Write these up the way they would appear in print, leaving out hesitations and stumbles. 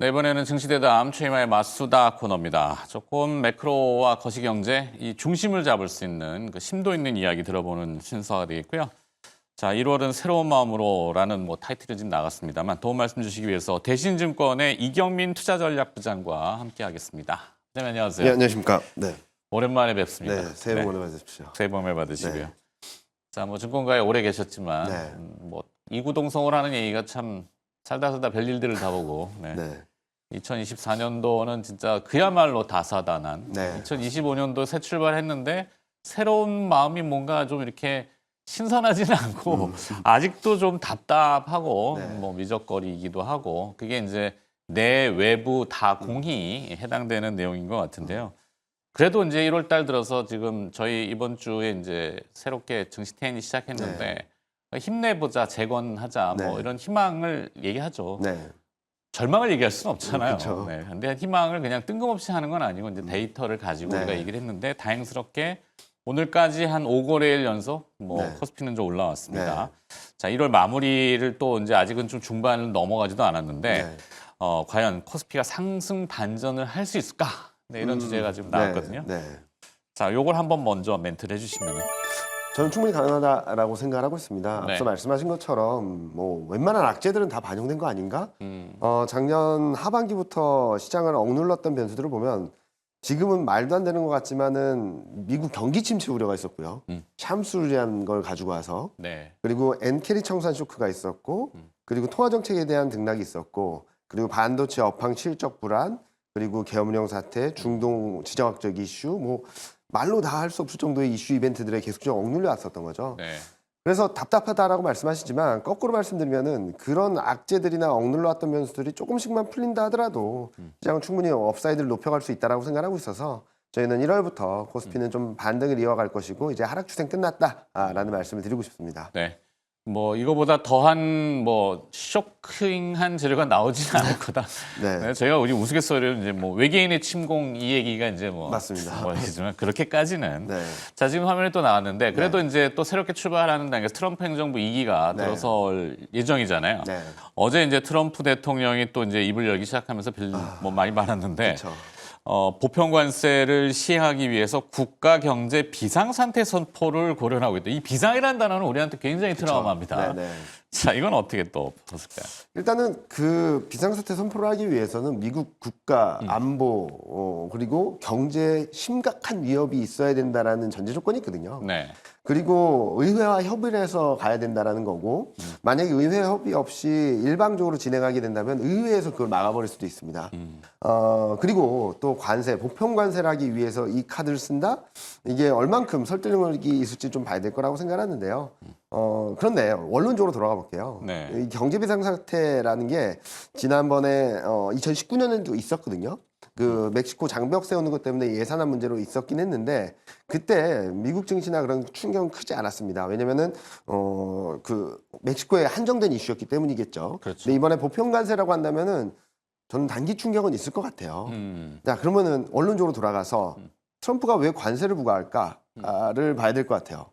네, 이번에는 증시대담 최이마의 맞수다 코너입니다. 조금 매크로와 거시경제 이 중심을 잡을 수 있는 그 심도 있는 이야기 들어보는 순서가 되겠고요. 자, 1월은 새로운 마음으로라는 타이틀이 지금 나갔습니다만 도움 말씀 주시기 위해서 대신증권의 이경민 투자전략부장과 함께하겠습니다. 네, 안녕하세요. 네, 안녕하십니까. 네. 오랜만에 뵙습니다. 네, 새해 복 많이 받으십시오. 새해 복 많이 받으시고요. 네. 자, 증권가에 오래 계셨지만 네. 이구동성을 하는 얘기가 참 살다 별일들을 다 보고. 네. 네. 2024년도는 진짜 그야말로 다사다난. 네. 2025년도 새 출발했는데 새로운 마음이 뭔가 좀 이렇게 신선하지는 않고 아직도 좀 답답하고 네. 미적거리기도 하고 그게 이제 내 외부 다 공히 해당되는 내용인 것 같은데요. 그래도 이제 1월 달 들어서 지금 저희 이번 주에 이제 새롭게 증시 테인이 시작했는데 힘내보자, 재건하자 네. 이런 희망을 얘기하죠. 네. 절망을 얘기할 수는 없잖아요. 그렇죠. 네. 근데 희망을 그냥 뜬금없이 하는 건 아니고 이제 데이터를 가지고 네. 우리가 얘기를 했는데 다행스럽게 오늘까지 한 5거래일 연속 네. 코스피는 좀 올라왔습니다. 네. 자, 1월 마무리를 또 이제 아직은 좀 중반을 넘어가지도 않았는데 네. 과연 코스피가 상승 반전을 할 수 있을까? 네, 이런 주제가 지금 나왔거든요. 네. 네. 자, 요걸 한번 먼저 멘트를 해주시면. 저는 충분히 가능하다라고 생각을 하고 있습니다. 네. 앞서 말씀하신 것처럼 웬만한 악재들은 다 반영된 거 아닌가? 작년 하반기부터 시장을 억눌렀던 변수들을 보면 지금은 말도 안 되는 것 같지만은 미국 경기 침체 우려가 있었고요. 샴수리한 걸 가지고 와서 네. 그리고 엔캐리 청산 쇼크가 있었고 그리고 통화 정책에 대한 등락이 있었고 그리고 반도체 업황 실적 불안 그리고 계엄령 사태, 중동 지정학적 이슈 말로 다 할 수 없을 정도의 이슈 이벤트들에 계속적으로 억눌려 왔었던 거죠. 네. 그래서 답답하다라고 말씀하시지만 거꾸로 말씀드리면은 그런 악재들이나 억눌러 왔던 변수들이 조금씩만 풀린다 하더라도 시장은 충분히 업사이드를 높여갈 수 있다라고 생각하고 있어서 저희는 1월부터 코스피는 좀 반등을 이어갈 것이고 이제 하락 추세 끝났다라는 말씀을 드리고 싶습니다. 네. 이거보다 더한 쇼킹한 재료가 나오지는 않을 거다. 네. 네, 저희가 우리 우스갯소리로 이제 외계인의 침공 이 얘기가 이제 맞습니다. 하지만 그렇게까지는. 네. 자, 지금 화면에 또 나왔는데 그래도 이제 또 새롭게 출발하는 단계 트럼프 행정부 2기가 네. 들어설 예정이잖아요. 네. 어제 이제 트럼프 대통령이 또 이제 입을 열기 시작하면서 많이 말았는데. 그렇죠. 보편 관세를 시행하기 위해서 국가 경제 비상 상태 선포를 고려하고 있다. 이 비상이라는 단어는 우리한테 굉장히 트라우마입니다. 네. 자, 이건 어떻게 또 보실까요? 일단은 그 비상사태 선포를 하기 위해서는 미국 국가 안보 그리고 경제에 심각한 위협이 있어야 된다라는 전제 조건이 있거든요. 네. 그리고 의회와 협의를 해서 가야 된다라는 거고 만약에 의회 협의 없이 일방적으로 진행하게 된다면 의회에서 그걸 막아버릴 수도 있습니다. 그리고 또 관세, 보편 관세를 하기 위해서 이 카드를 쓴다? 이게 얼만큼 설득력이 있을지 좀 봐야 될 거라고 생각하는데요. 그런데 원론적으로 돌아가 볼게요. 네. 이 경제 비상사태라는 게 지난번에 2019년에도 있었거든요. 그 멕시코 장벽 세우는 것 때문에 예산안 문제로 있었긴 했는데 그때 미국 증시나 그런 충격은 크지 않았습니다. 왜냐면은 그 멕시코에 한정된 이슈였기 때문이겠죠. 그렇죠. 근데 이번에 보편 관세라고 한다면은 저는 단기 충격은 있을 것 같아요. 자, 그러면은 원론적으로 돌아가서 트럼프가 왜 관세를 부과할까를 봐야 될 것 같아요.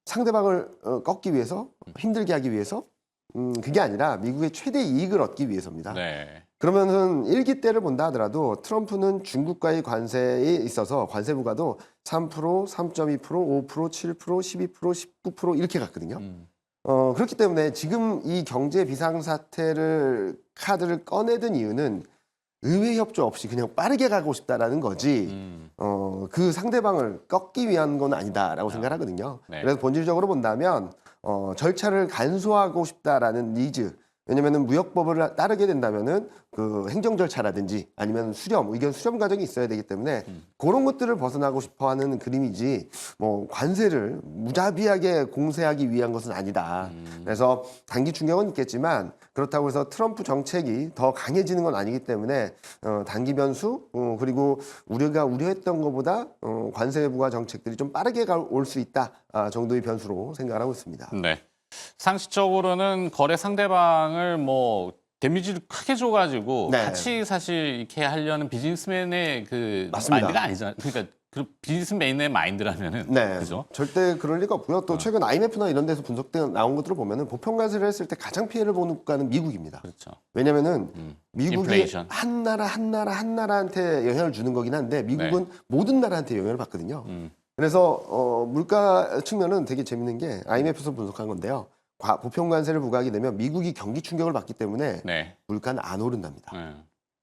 상대방을 꺾기 위해서, 힘들게 하기 위해서, 그게 아니라 미국의 최대 이익을 얻기 위해서입니다. 네. 그러면은 1기 때를 본다 하더라도 트럼프는 중국과의 관세에 있어서 관세 부과도 3%, 3.2%, 5%, 7%, 12%, 19% 이렇게 갔거든요. 그렇기 때문에 지금 이 경제 비상사태를 카드를 꺼내든 이유는 의회 협조 없이 그냥 빠르게 가고 싶다라는 거지 그 상대방을 꺾기 위한 건 아니다라고 생각하거든요. 네. 그래서 본질적으로 본다면 절차를 간소화하고 싶다라는 니즈 왜냐면은 무역법을 따르게 된다면은 그 행정 절차라든지 아니면 의견 수렴 과정이 있어야 되기 때문에 그런 것들을 벗어나고 싶어 하는 그림이지 관세를 무자비하게 공세하기 위한 것은 아니다. 그래서 단기 충격은 있겠지만 그렇다고 해서 트럼프 정책이 더 강해지는 건 아니기 때문에 단기 변수 그리고 우리가 우려했던 것보다 관세 부과 정책들이 좀 빠르게 올 수 있다 정도의 변수로 생각을 하고 있습니다. 네. 상식적으로는 거래 상대방을 데미지를 크게 줘가지고 네. 같이 사실 이렇게 하려는 비즈니스맨의 그 맞습니다. 마인드가 아니잖아요. 그러니까 비즈니스맨의 마인드라면은 네, 그죠? 절대 그럴 리가 없고요. 또 최근 IMF나 이런 데서 분석된 나온 것들을 보면은 보편 관세를 했을 때 가장 피해를 보는 국가는 미국입니다. 그렇죠. 왜냐면은 미국이 인플레이션. 한 나라한테 영향을 주는 거긴 한데 미국은 모든 나라한테 영향을 받거든요. 그래서 물가 측면은 되게 재밌는 게 IMF에서 분석한 건데요. 보편 관세를 부과하게 되면 미국이 경기 충격을 받기 때문에 네. 물가는 안 오른답니다. 네.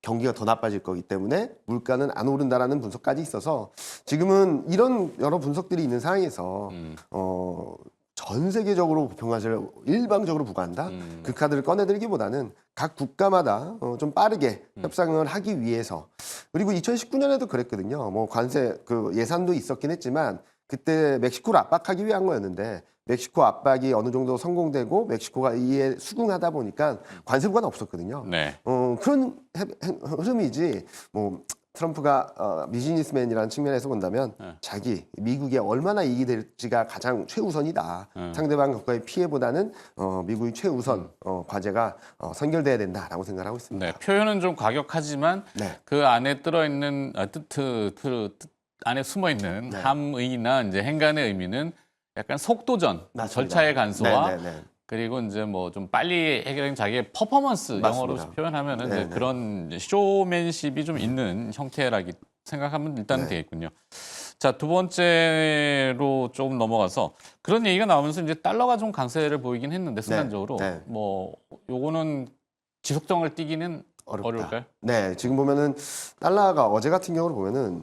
경기가 더 나빠질 거기 때문에 물가는 안 오른다라는 분석까지 있어서 지금은 이런 여러 분석들이 있는 상황에서 전 세계적으로 보편관세를 일방적으로 부과한다. 그 카드를 꺼내들기보다는 각 국가마다 좀 빠르게 협상을 하기 위해서 그리고 2019년에도 그랬거든요. 뭐 관세 그 예산도 있었긴 했지만 그때 멕시코를 압박하기 위한 거였는데 멕시코 압박이 어느 정도 성공되고 멕시코가 이에 수긍하다 보니까 관세 부과는 없었거든요. 네. 그런 흐름이지 뭐 트럼프가 비즈니스맨이라는 측면에서 본다면 자기 미국에 얼마나 이익이 될지가 가장 최우선이다. 상대방 국가의 피해보다는 미국이 최우선 과제가 선결돼야 된다라고 생각하고 있습니다. 네. 표현은 좀 과격하지만 네. 그 안에 들어있는 뜻 안에 숨어 있는 함의나 이제 행간의 의미는 약간 속도전, 맞습니다. 절차의 간소화, 네. 그리고 이제 뭐 좀 빨리 해결된 자기의 퍼포먼스 영어로 맞습니다. 표현하면은 이제 네네. 그런 이제 쇼맨십이 좀 있는 형태라기 생각하면 일단은 되겠군요. 자, 두 번째로 조금 넘어가서 그런 얘기가 나오면서 이제 달러가 좀 강세를 보이긴 했는데 순간적으로 네. 뭐 요거는 지속정을 띠기는 어렵다. 어려울까요? 네, 지금 보면은 달러가 어제 같은 경우를 보면은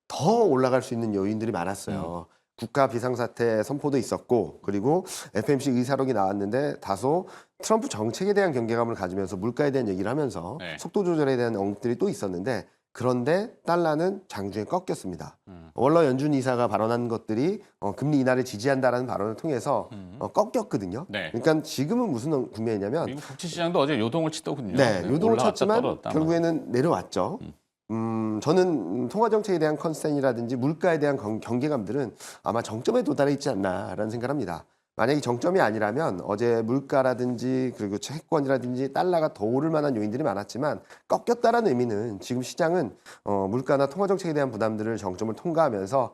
더 올라갈 수 있는 요인들이 많았어요. 국가 비상사태 선포도 있었고 그리고 FMC 의사록이 나왔는데 다소 트럼프 정책에 대한 경계감을 가지면서 물가에 대한 얘기를 하면서 속도 조절에 대한 언급들이 또 있었는데 그런데 달러는 장중에 꺾였습니다. 월러 연준 이사가 발언한 것들이 금리 인하를 지지한다라는 발언을 통해서 꺾였거든요. 네. 그러니까 지금은 무슨 국면이냐면 미국 국채 시장도 어제 요동을 치더군요. 네, 요동을 올라왔다 쳤지만 떨어졌다. 결국에는 내려왔죠. 저는 통화 정책에 대한 컨센이라든지 물가에 대한 경계감들은 아마 정점에 도달해 있지 않나라는 생각합니다. 만약에 정점이 아니라면 어제 물가라든지 그리고 채권이라든지 달러가 더 오를 만한 요인들이 많았지만 꺾였다라는 의미는 지금 시장은 물가나 통화 정책에 대한 부담들을 정점을 통과하면서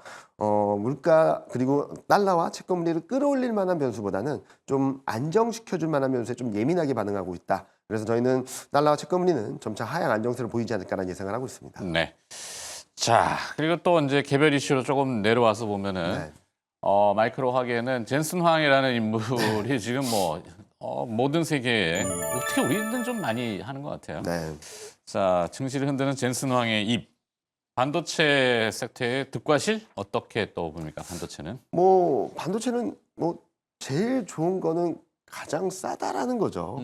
물가 그리고 달러와 채권물리를 끌어올릴 만한 변수보다는 좀 안정시켜줄 만한 변수에 좀 예민하게 반응하고 있다. 그래서 저희는 달러와 채권물리는 점차 하향 안정세를 보이지 않을까라는 예상을 하고 있습니다. 네. 자, 그리고 또 이제 개별 이슈로 조금 내려와서 보면은 마이크로 화계는 젠슨 황이라는 인물이 지금 뭐 모든 세계에 어떻게 우리는 좀 많이 하는 것 같아요. 네. 자, 증시를 흔드는 젠슨 황의 입. 반도체 섹터의 득과실 어떻게 또 봅니까? 반도체는? 뭐 반도체는 뭐 제일 좋은 거는 가장 싸다라는 거죠.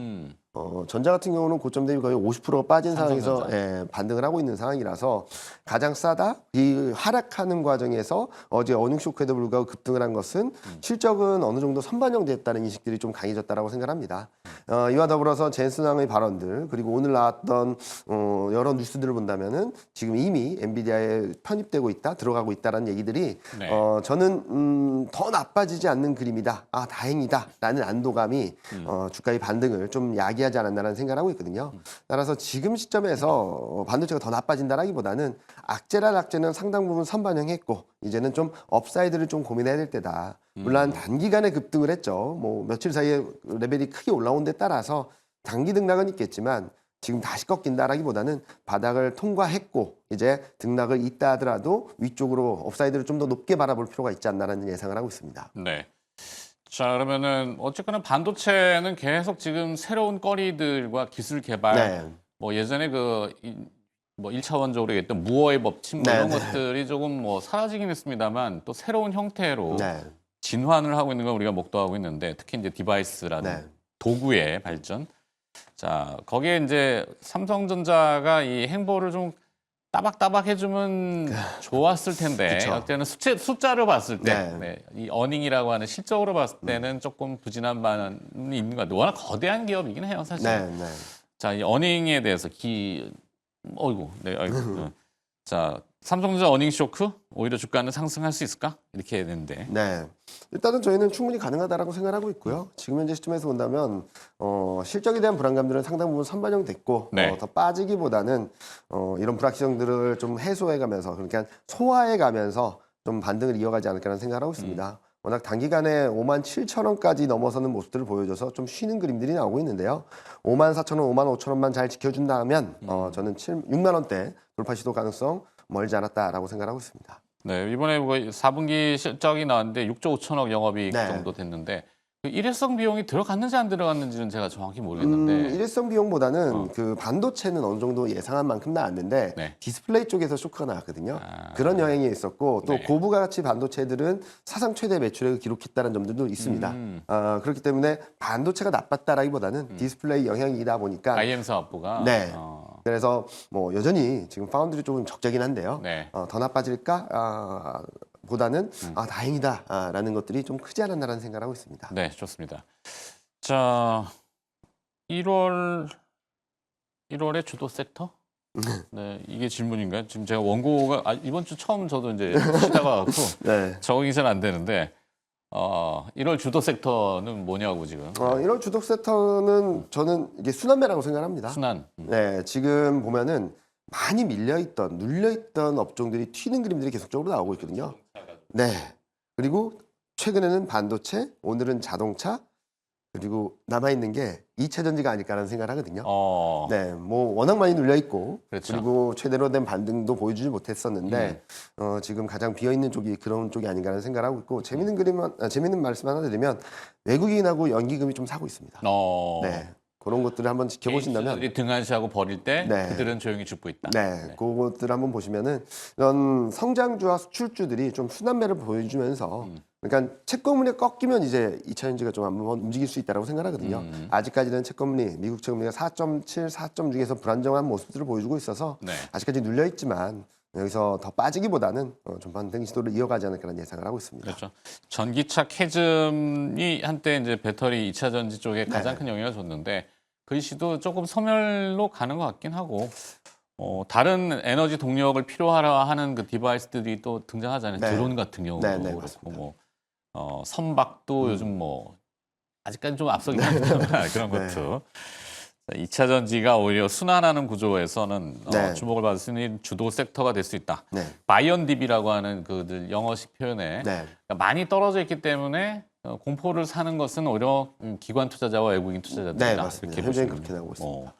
전자 같은 경우는 고점 대비 거의 50%가 빠진 상황에서 반등을 하고 있는 상황이라서 가장 싸다. 이 하락하는 과정에서 어제 어닝 쇼크에도 불구하고 급등을 한 것은 실적은 어느 정도 선반영됐다는 인식들이 좀 강해졌다라고 생각합니다. 이와 더불어서 젠슨 황의 발언들 그리고 오늘 나왔던 여러 뉴스들을 본다면은 지금 이미 엔비디아에 편입되고 있다, 들어가고 있다라는 얘기들이 저는 더 나빠지지 않는 그림이다. 아 다행이다라는 안도감이 주가의 반등을 좀 야기하지 않았나라는 생각을 하고 있거든요. 따라서 지금 시점에서 반도체가 더 나빠진다라기보다는 악재랄 악재는 상당 부분 선반영했고 이제는 좀 업사이드를 좀 고민해야 될 때다. 물론 단기간에 급등을 했죠. 뭐 며칠 사이에 레벨이 크게 올라온 데 따라서 단기 등락은 있겠지만 지금 다시 꺾인다라기보다는 바닥을 통과했고 이제 등락을 있다 하더라도 위쪽으로 업사이드를 좀 더 높게 바라볼 필요가 있지 않나라는 예상을 하고 있습니다. 네. 자, 그러면은 어쨌거나 반도체는 계속 지금 새로운 거리들과 기술 개발 뭐 예전에 뭐 1차원적으로 얘기했던 무어의 법칙 뭐 이런 것들이 조금 뭐 사라지긴 했습니다만 또 새로운 형태로 진환을 하고 있는 걸 우리가 목도하고 있는데 특히 이제 디바이스라는 도구의 발전. 자, 거기에 이제 삼성전자가 이 행보를 좀 따박따박 해주면 좋았을 텐데 그때는 숫자를 봤을 때 이 어닝이라고 하는 실적으로 봤을 때는 조금 부진한 반응이 있는 것 같아요. 워낙 거대한 기업이긴 해요, 사실. 자, 이 어닝에 대해서 자, 삼성전자 어닝 쇼크 오히려 주가는 상승할 수 있을까? 이렇게 해야 되는데. 네. 일단은 저희는 충분히 가능하다라고 생각하고 있고요. 지금 현재 시점에서 본다면 실적에 대한 불안감들은 상당 부분 선반영됐고 네. 더 빠지기보다는 이런 불확실성들을 좀 해소해가면서 그러니까 소화해가면서 좀 반등을 이어가지 않을까라는 생각을 하고 있습니다. 워낙 단기간에 57,000원까지 넘어서는 모습들을 보여줘서 좀 쉬는 그림들이 나오고 있는데요. 54,000원, 55,000원만 잘 지켜준다면 저는 6만 원대 돌파 시도 가능성 멀지 않았다라고 생각하고 있습니다. 네, 이번에 4분기 실적이 나왔는데 6조 5천억 영업이익 네. 정도 됐는데 그 일회성 비용이 들어갔는지 안 들어갔는지는 제가 정확히 모르겠는데. 일회성 비용보다는 그 반도체는 어느 정도 예상한 만큼 나왔는데 네. 디스플레이 쪽에서 쇼크가 나왔거든요. 아. 그런 영향이 있었고 또 네. 고부가가치 반도체들은 사상 최대 매출액을 기록했다는 점들도 있습니다. 그렇기 때문에 반도체가 나빴다라기보다는 디스플레이 영향이다 보니까 IM 사업부가. 네. 그래서 뭐 여전히 지금 파운드리 쪽은 적자긴 한데요. 네. 더 나빠질까 보다는 다행이다라는 것들이 좀 크지 않았나라는 생각을 하고 있습니다. 네, 좋습니다. 자, 1월에 주도 섹터? 네, 이게 질문인가요? 지금 제가 원고가 이번 주 처음 저도 이제 쉬다가 갖고 네. 적응이 잘 안 되는데 1월 주도 섹터는 뭐냐고 지금. 1월 주독 섹터는 저는 이게 순환매라고 생각합니다. 순환. 네, 지금 보면은 많이 밀려있던, 눌려있던 업종들이 튀는 그림들이 계속적으로 나오고 있거든요. 네. 그리고 최근에는 반도체, 오늘은 자동차, 그리고 남아있는 게 2차 전지가 아닐까라는 생각을 하거든요. 네, 뭐 워낙 많이 눌려있고, 그렇죠. 그리고 제대로 된 반등도 보여주지 못했었는데, 지금 가장 비어있는 쪽이 그런 쪽이 아닌가라는 생각을 하고 있고, 재밌는 말씀 하나 드리면, 외국인하고 연기금이 좀 사고 있습니다. 네. 그런 것들을 한번 지켜보신다면 개인주들이 등한시하고 버릴 때 네. 그들은 조용히 죽고 있다. 네, 그것들을 한번 보시면은 이런 성장주와 수출주들이 좀 순환매를 보여주면서 그러니까 채권물이 꺾이면 이제 2차 전지가 좀 한번 움직일 수 있다고 생각하거든요. 아직까지는 채권물이 미국 채권물이 4.7, 4점 중에서 불안정한 모습들을 보여주고 있어서 네. 아직까지 눌려 있지만 여기서 더 빠지기보다는 좀 반등 시도를 이어가지 않을까라는 예상을 하고 있습니다. 그렇죠. 전기차 캐즘이 한때 이제 배터리 2차 전지 쪽에 가장 네. 큰 영향을 줬는데 그 이슈도 조금 소멸로 가는 것 같긴 하고 다른 에너지 동력을 필요하라 하는 그 디바이스들이 또 등장하잖아요. 네. 드론 같은 경우도 네, 네, 그렇고 맞습니다. 뭐 선박도 요즘 뭐 아직까지 좀 앞서긴 합니다만 그런 네. 것도 2차 전지가 오히려 순환하는 구조에서는 네. 주목을 받을 수 있는 주도 섹터가 될 수 있다. 네. 바이언딥이라고 하는 그들 영어식 표현에 네. 그러니까 많이 떨어져 있기 때문에 공포를 사는 것은 오히려 기관 투자자와 외국인 투자자들이다. 네, 맞습니다. 이렇게 현재는 보시면 그렇게 나오고 있습니다.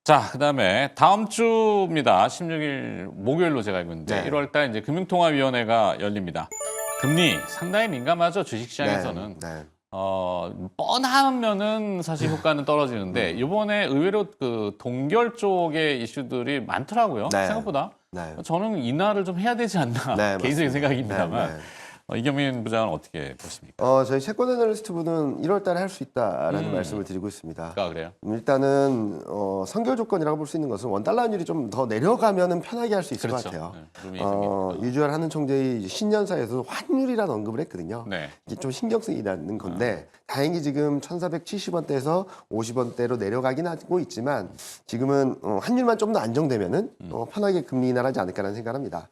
자, 그다음에 다음 주입니다. 16일 목요일로 제가 알고 있는데 네. 1월 달 이제 금융통화위원회가 열립니다. 금리 상당히 민감하죠. 주식시장에서는. 네. 뻔하면은 사실 효과는 떨어지는데 이번에 의외로 그 동결 쪽의 이슈들이 많더라고요. 네. 생각보다. 네. 저는 인하를 좀 해야 되지 않나 네, 개인적인 맞습니다. 생각입니다만 네, 네. 이경민 부장은 어떻게 보십니까? 저희 채권 애널리스트 분은 1월 달에 할 수 있다라는 말씀을 드리고 있습니다. 그래요? 일단은 선결 조건이라고 볼 수 있는 것은 원달러 환율이 좀 더 내려가면은 편하게 할 수 있을 그렇죠. 것 같아요. 네, 룸이 생깁니다. 유주열 하는 총재의 신년사에서 환율이라는 언급을 했거든요. 네. 이게 좀 신경 쓰이는 건데 다행히 지금 1,470원대에서 50원대로 내려가긴 하고 있지만 지금은 환율만 좀 더 안정되면은 편하게 금리 인하하지 않을까라는 생각합니다.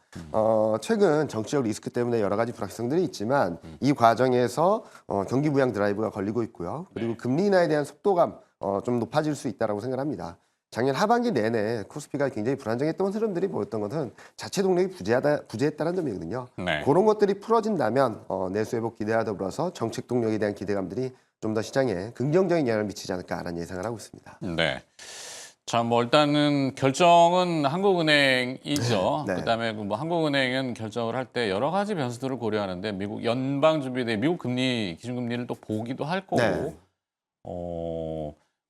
최근 정치적 리스크 때문에 여러 가지 불확실성들이 있지만 이 과정에서 경기 부양 드라이브가 걸리고 있고요. 그리고 금리 인하에 대한 속도감 좀 높아질 수 있다라고 생각합니다. 작년 하반기 내내 코스피가 굉장히 불안정했던 흐름들이 보였던 것은 자체 동력이 부재했다는 점이거든요. 네. 그런 것들이 풀어진다면 내수 회복 기대와 더불어서 정책 동력에 대한 기대감들이 좀 더 시장에 긍정적인 영향을 미치지 않을까라는 예상을 하고 있습니다. 네. 자, 뭐 일단은 결정은 한국은행이죠. 네. 그다음에 뭐 한국은행은 결정을 할 때 여러 가지 변수들을 고려하는데 미국 연방준비대 미국 금리 기준금리를 또 보기도 할 거고. 네.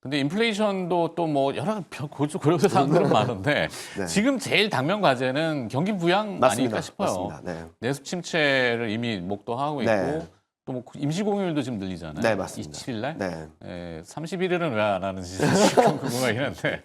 근데 인플레이션도 또 뭐 여러 고려해서 사람들은 많은데 네. 지금 제일 당면 과제는 경기 부양 아닐까 싶어요. 맞습니다. 네. 내수 침체를 이미 목도하고 있고 네. 또 뭐 임시 공휴일도 지금 늘리잖아요. 네, 맞습니다. 27일 날. 네. 31일은 왜 안 하는지 지금 궁금하긴 한데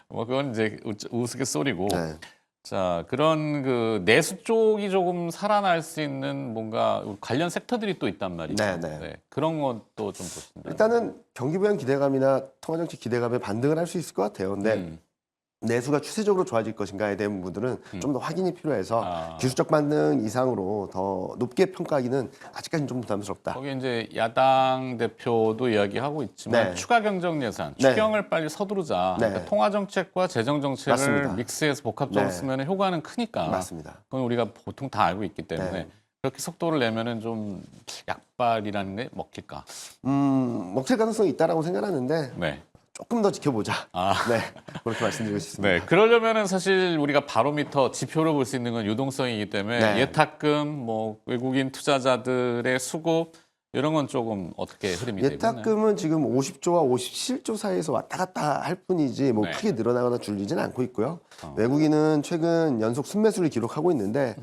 뭐 그건 이제 우스갯소리고. 네. 자, 그런 그 내수 쪽이 조금 살아날 수 있는 뭔가 관련 섹터들이 또 있단 말이죠. 네. 그런 것도 좀 보신다. 일단은 경기 부양 기대감이나 통화 정책 기대감에 반등을 할 수 있을 것 같아요. 근데 내수가 추세적으로 좋아질 것인가에 대한 부분들은 좀 더 확인이 필요해서 아. 기술적 반등 이상으로 더 높게 평가하기는 아직까지는 좀 부담스럽다. 거기 이제 야당 대표도 이야기하고 있지만 네. 추가 경정 예산, 네. 추경을 빨리 서두르자. 네. 그러니까 통화 정책과 재정 정책을 맞습니다. 믹스해서 복합적으로 네. 쓰면 효과는 크니까. 맞습니다. 그건 우리가 보통 다 알고 있기 때문에 네. 그렇게 속도를 내면은 좀 약발이라는 게 먹힐까. 먹힐 가능성이 있다라고 생각하는데 네. 조금 더 지켜보자. 아. 네, 그렇게 말씀드리고 싶습니다. 네, 그러려면은 사실 우리가 바로미터 지표로 볼 수 있는 건 유동성이기 때문에 네. 예탁금, 뭐 외국인 투자자들의 수급 이런 건 조금 어떻게 흐름이 되고 있나요? 예탁금은 지금 50조와 57조 사이에서 왔다 갔다 할 뿐이지 뭐 네. 크게 늘어나거나 줄리지는 않고 있고요. 외국인은 최근 연속 순매수를 기록하고 있는데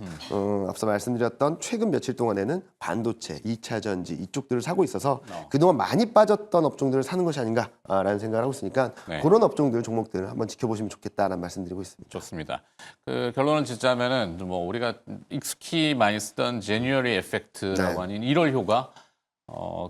앞서 말씀드렸던 최근 며칠 동안에는 반도체, 2차 전지 이쪽들을 사고 있어서 그동안 많이 빠졌던 업종들을 사는 것이 아닌가라는 생각을 하고 있으니까 네. 그런 업종들, 종목들을 한번 지켜보시면 좋겠다라는 말씀드리고 있습니다. 좋습니다. 그 결론을 짓자면은 뭐 우리가 익숙히 많이 쓰던 제뉴어리 에펙트라고 네. 하는 1월 효과,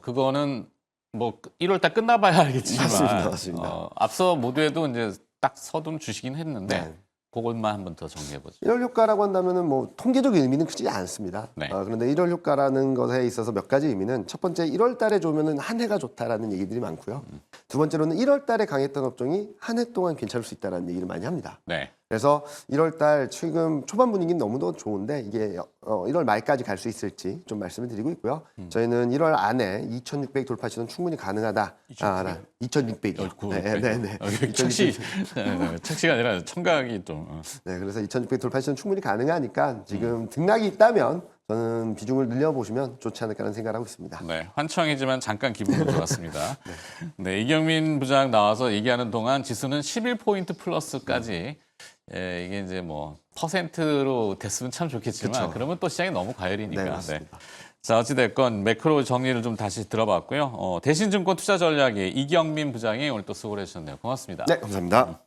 그거는 뭐 1월 달 끝나봐야 알겠지만, 맞습니다. 앞서 모두에도 이제 딱 서둔 주시긴 했는데 네. 그것만 한번 더 정리해 보죠. 1월 효과라고 한다면은 뭐 통계적 의미는 크지 않습니다. 네. 그런데 1월 효과라는 것에 있어서 몇 가지 의미는 첫 번째 1월 달에 좋으면은 한 해가 좋다라는 얘기들이 많고요. 두 번째로는 1월 달에 강했던 업종이 한 해 동안 괜찮을 수 있다라는 얘기를 많이 합니다. 네. 그래서 1월 달 지금 초반 분위기는 너무도 좋은데 이게 1월 말까지 갈 수 있을지 좀 말씀을 드리고 있고요. 저희는 1월 안에 2,600 돌파 시도는 충분히 가능하다. 2,600이요. 네. 착시가 아니라 청각이 좀. 네, 그래서 2,600 돌파 시도는 충분히 가능하니까 지금 등락이 있다면 저는 비중을 늘려보시면 좋지 않을까 하는 생각을 하고 있습니다. 네, 환청이지만 잠깐 기분은 좋았습니다. 네, 이경민 부장 나와서 얘기하는 동안 지수는 11포인트 플러스까지 이게 이제 뭐 퍼센트로 됐으면 참 좋겠지만 그쵸. 그러면 또 시장이 너무 과열이니까. 네, 맞습니다. 자, 어찌됐건 매크로 정리를 좀 다시 들어봤고요. 대신증권 투자전략의 이경민 부장이 오늘 또 수고를 해주셨네요. 고맙습니다. 네, 감사합니다.